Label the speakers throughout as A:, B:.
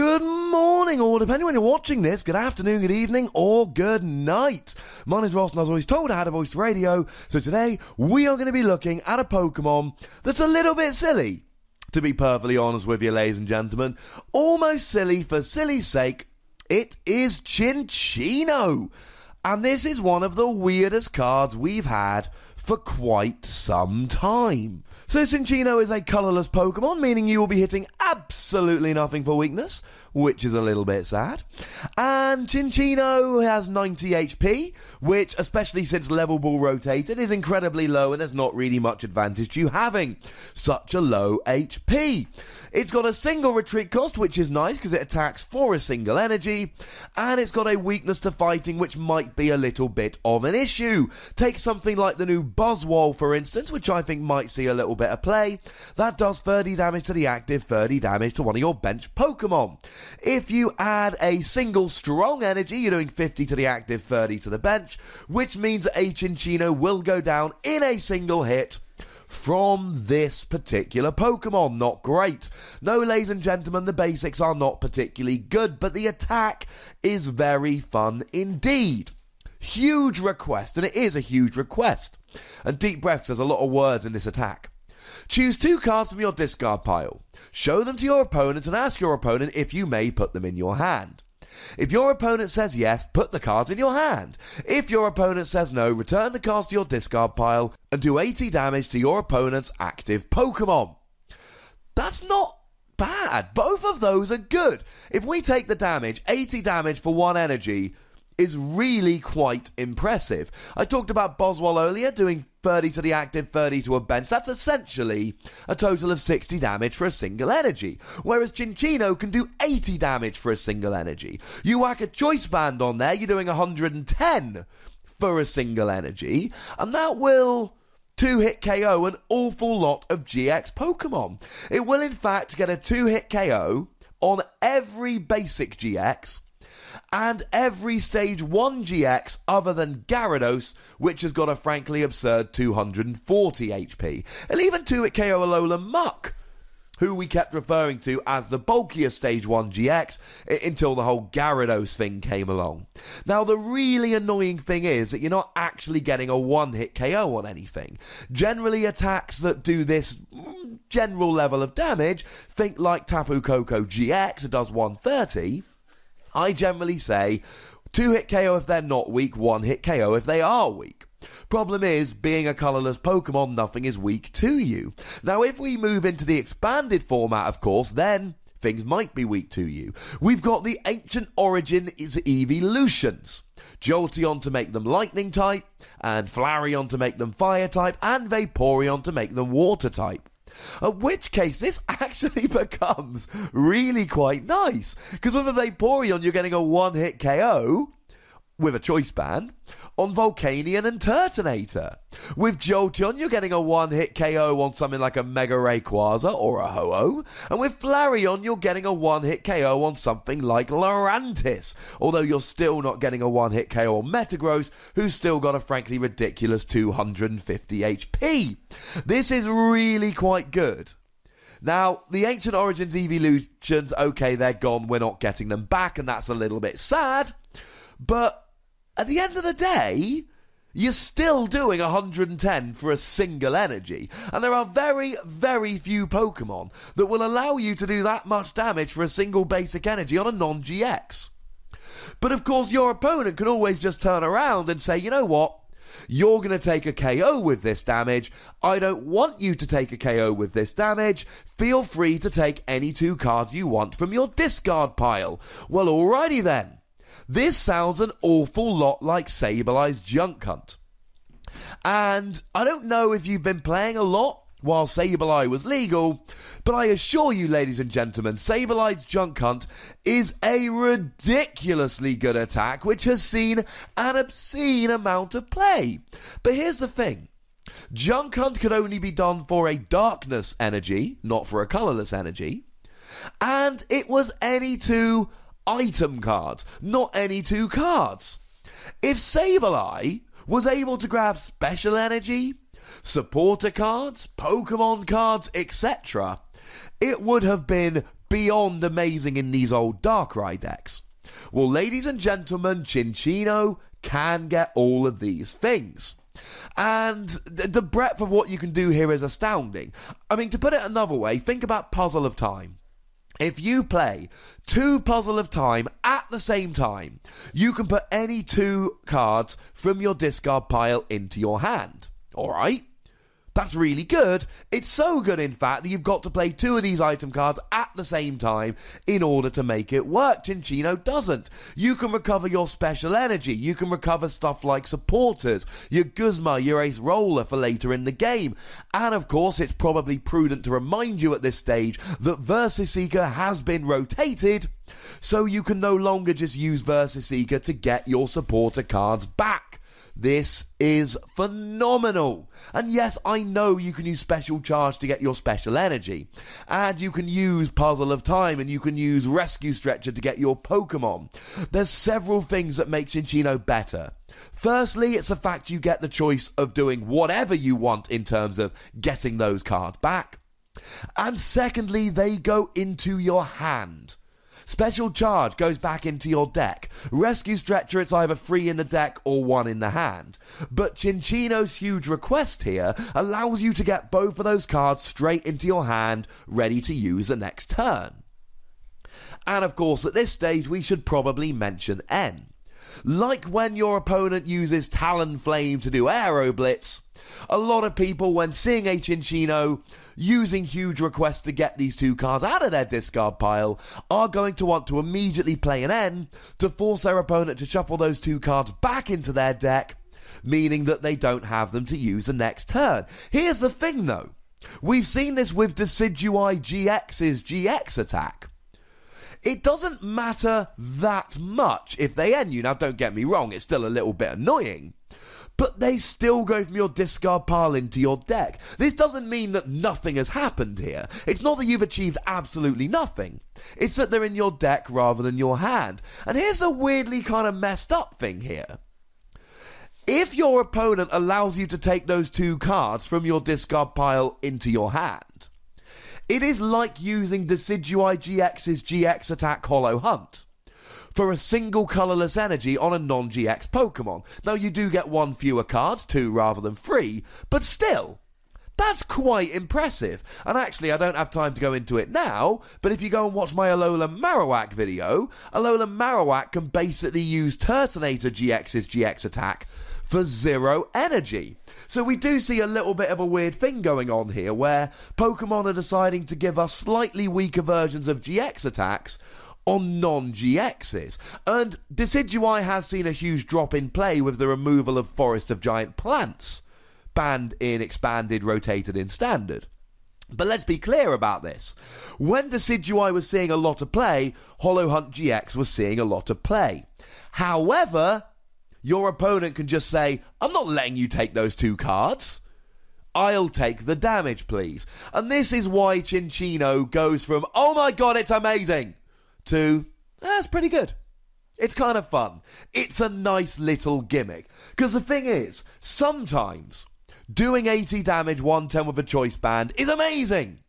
A: Good morning, or depending when you're watching this, good afternoon, good evening, or good night. My name's Ross, and I was always told I had a voice for radio, so today we are going to be looking at a Pokemon that's a little bit silly. To be perfectly honest with you, ladies and gentlemen, almost silly for silly's sake, it is Cinccino. And this is one of the weirdest cards we've had for quite some time. So Cinccino is a colourless Pokemon, meaning you will be hitting absolutely nothing for weakness, which is a little bit sad. And Cinccino has 90 HP, which, especially since Level Ball rotated, is incredibly low and there's not really much advantage to you having such a low HP. It's got a single retreat cost, which is nice because it attacks for a single energy, and it's got a weakness to fighting, which might be a little bit of an issue. Take something like the new Buzzwole, for instance, which I think might see a little bit of play. That does 30 damage to the active, 30 damage to one of your bench Pokemon. If you add a single strong energy, you're doing 50 to the active, 30 to the bench, which means a Cinccino will go down in a single hit from this particular Pokemon. Not great. No, ladies and gentlemen, the basics are not particularly good, but the attack is very fun indeed. Huge request, and it is a huge request. And deep breaths, there's a lot of words in this attack. Choose 2 cards from your discard pile. Show them to your opponent and ask your opponent if you may put them in your hand. If your opponent says yes, put the cards in your hand. If your opponent says no, return the cards to your discard pile and do 80 damage to your opponent's active Pokemon. That's not bad. Both of those are good. If we take the damage, 80 damage for 1 energy is really quite impressive. I talked about Buzzwole earlier, doing 30 to the active, 30 to a bench. That's essentially a total of 60 damage for a single energy, whereas Cinccino can do 80 damage for a single energy. You whack a choice band on there, you're doing 110 for a single energy, and that will 2-hit KO an awful lot of GX Pokemon. It will in fact get a 2-hit KO on every basic GX and every Stage 1 GX other than Gyarados, which has got a frankly absurd 240 HP. It'll even 2-hit KO Alola Muck, who we kept referring to as the bulkier Stage 1 GX until the whole Gyarados thing came along. Now, the really annoying thing is that you're not actually getting a 1-hit KO on anything. Generally, attacks that do this general level of damage, think like Tapu Koko GX, it does 130, I generally say 2-hit KO if they're not weak, 1-hit KO if they are weak. Problem is, being a colourless Pokemon, nothing is weak to you. Now, if we move into the expanded format, of course, then things might be weak to you. We've got the Ancient Origins Evolutions. Jolteon to make them Lightning type, and Flareon to make them Fire type, and Vaporeon to make them Water type. In which case, this actually becomes really quite nice. Because with a Vaporeon, you're getting a 1-hit KO with a choice band on Volcanion and Turtonator. With Jolteon, you're getting a 1-hit KO on something like a Mega Rayquaza or a Ho-Oh. And with Flareon, you're getting a 1-hit KO on something like Lurantis. Although you're still not getting a 1-hit KO on Metagross, who's still got a frankly ridiculous 250 HP. This is really quite good. Now, the Ancient Origins Evolutions, okay, they're gone, we're not getting them back, and that's a little bit sad. But at the end of the day, you're still doing 110 for a single energy. And there are very, very few Pokemon that will allow you to do that much damage for a single basic energy on a non-GX. But of course, your opponent can always just turn around and say, you know what? You're going to take a KO with this damage. I don't want you to take a KO with this damage. Feel free to take any 2 cards you want from your discard pile. Well, alrighty then. This sounds an awful lot like Sablei's Junk Hunt. And I don't know if you've been playing a lot while Sableye was legal, but I assure you, ladies and gentlemen, Sablei's Junk Hunt is a ridiculously good attack which has seen an obscene amount of play. But here's the thing. Junk Hunt could only be done for a darkness energy, not for a colourless energy. And it was any 2 item cards, not any 2 cards. If Sableye was able to grab special energy, supporter cards, Pokemon cards, etc., it would have been beyond amazing in these old Darkrai decks. Well, ladies and gentlemen, Cinccino can get all of these things. And the breadth of what you can do here is astounding. I mean, to put it another way, think about Puzzle of Time. If you play 2 Puzzle of Time at the same time, you can put any 2 cards from your discard pile into your hand. Alright? That's really good. It's so good, in fact, that you've got to play 2 of these item cards at the same time in order to make it work. Cinccino doesn't. You can recover your special energy. You can recover stuff like supporters, your Gizmo, your Ace Roller for later in the game. And of course, it's probably prudent to remind you at this stage that Versus Seeker has been rotated, so you can no longer just use Versus Seeker to get your supporter cards back. This is phenomenal. And yes, I know you can use Special Charge to get your special energy. And you can use Puzzle of Time, and you can use Rescue Stretcher to get your Pokemon. There's several things that make Cinccino better. Firstly, it's the fact you get the choice of doing whatever you want in terms of getting those cards back. And secondly, they go into your hand. Special Charge goes back into your deck. Rescue Stretcher, it's either 3 in the deck or 1 in the hand. But Cinccino's huge request here allows you to get both of those cards straight into your hand, ready to use the next turn. And of course, at this stage, we should probably mention N. Like when your opponent uses Talonflame to do Aero Blitz, a lot of people, when seeing a Cinccino using huge requests to get these 2 cards out of their discard pile, are going to want to immediately play an N to force their opponent to shuffle those 2 cards back into their deck, meaning that they don't have them to use the next turn. Here's the thing though, we've seen this with Decidueye GX's GX attack. It doesn't matter that much if they N you. Now, don't get me wrong, it's still a little bit annoying. But they still go from your discard pile into your deck. This doesn't mean that nothing has happened here. It's not that you've achieved absolutely nothing. It's that they're in your deck rather than your hand. And here's a weirdly kind of messed up thing here. If your opponent allows you to take those 2 cards from your discard pile into your hand, it is like using Decidueye GX's GX attack Hollow Hunt for a single colourless energy on a non-GX Pokemon. Now, you do get 1 fewer cards, 2 rather than 3, but still, that's quite impressive. And actually, I don't have time to go into it now, but if you go and watch my Alola Marowak video, Alola Marowak can basically use Turtonator GX's GX attack for 0 energy. So we do see a little bit of a weird thing going on here, where Pokemon are deciding to give us slightly weaker versions of GX attacks on non-GXs. And Decidueye has seen a huge drop in play with the removal of Forest of Giant Plants, banned in Expanded, rotated in Standard. But let's be clear about this. When Decidueye was seeing a lot of play, Hollow Hunt GX was seeing a lot of play. However, your opponent can just say, I'm not letting you take those 2 cards. I'll take the damage, please. And this is why Cinccino goes from, oh my god, it's amazing, to, that's pretty good. It's kind of fun. It's a nice little gimmick. Because the thing is, sometimes doing 80 damage 110 with a choice band is amazing.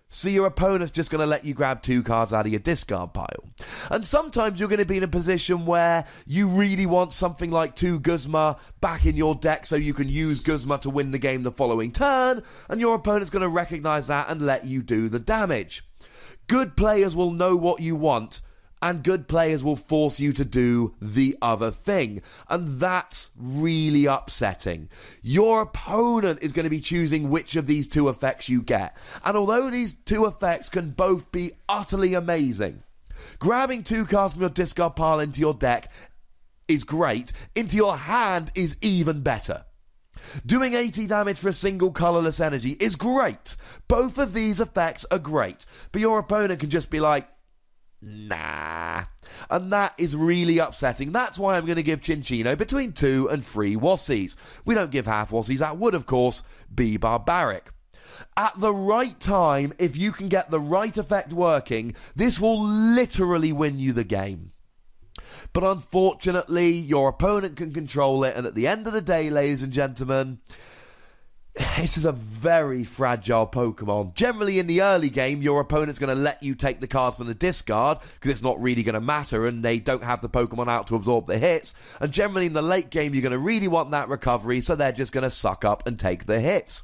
A: So your opponent's just going to let you grab 2 cards out of your discard pile. And sometimes you're going to be in a position where you really want something like 2 Gizmo back in your deck so you can use Gizmo to win the game the following turn, and your opponent's going to recognise that and let you do the damage. Good players will know what you want, and good players will force you to do the other thing. And that's really upsetting. Your opponent is going to be choosing which of these 2 effects you get. And although these 2 effects can both be utterly amazing, grabbing 2 cards from your discard pile into your deck is great. Into your hand is even better. Doing 80 damage for a single colourless energy is great. Both of these effects are great. But your opponent can just be like, nah. And that is really upsetting. That's why I'm going to give Cinccino between 2 and 3 Wassies. We don't give half Wassies. That would, of course, be barbaric. At the right time, if you can get the right effect working, this will literally win you the game. But unfortunately, your opponent can control it, and at the end of the day, ladies and gentlemen, This is a very fragile Pokemon. Generally in the early game, your opponent's going to let you take the cards from the discard because it's not really going to matter and they don't have the Pokemon out to absorb the hits. And generally in the late game, you're going to really want that recovery, so they're just going to suck up and take the hits.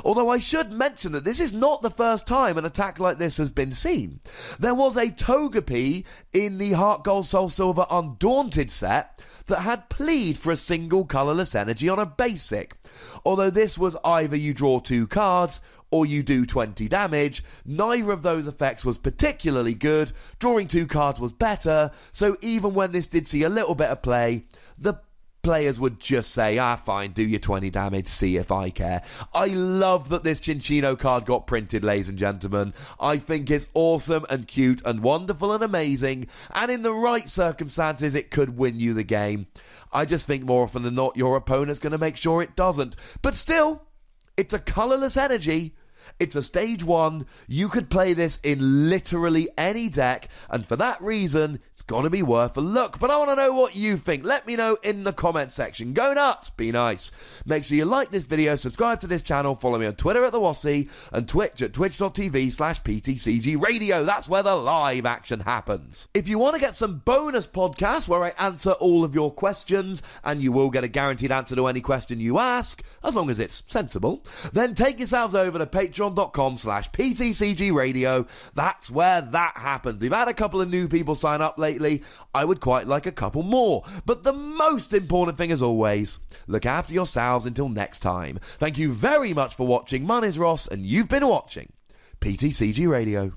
A: Although I should mention that this is not the first time an attack like this has been seen. There was a Togepi in the Heart Gold Soul Silver Undaunted set that had plead for a single colourless energy on a basic. Although this was either you draw 2 cards or you do 20 damage, neither of those effects was particularly good. Drawing 2 cards was better, so even when this did see a little bit of play, the players would just say, fine, do your 20 damage, see if I care. I love that this Cinccino card got printed, ladies and gentlemen. I think it's awesome and cute and wonderful and amazing, and in the right circumstances, it could win you the game. I just think more often than not, your opponent's going to make sure it doesn't. But still, it's a colourless energy. It's a stage 1. You could play this in literally any deck, and for that reason, it's got to be worth a look. But I want to know what you think. Let me know in the comment section. Go nuts, be nice. Make sure you like this video, subscribe to this channel, follow me on Twitter at @TheWossy, and Twitch at twitch.tv/PTCGRadio. That's where the live action happens. If you want to get some bonus podcasts where I answer all of your questions, and you will get a guaranteed answer to any question you ask, as long as it's sensible, then take yourselves over to patreon.com/PTCGRadio. That's where that happened. We've had a couple of new people sign up lately. I would quite like a couple more. But the most important thing, as always, look after yourselves until next time. Thank you very much for watching. My name is Ross, and you've been watching PTCG Radio.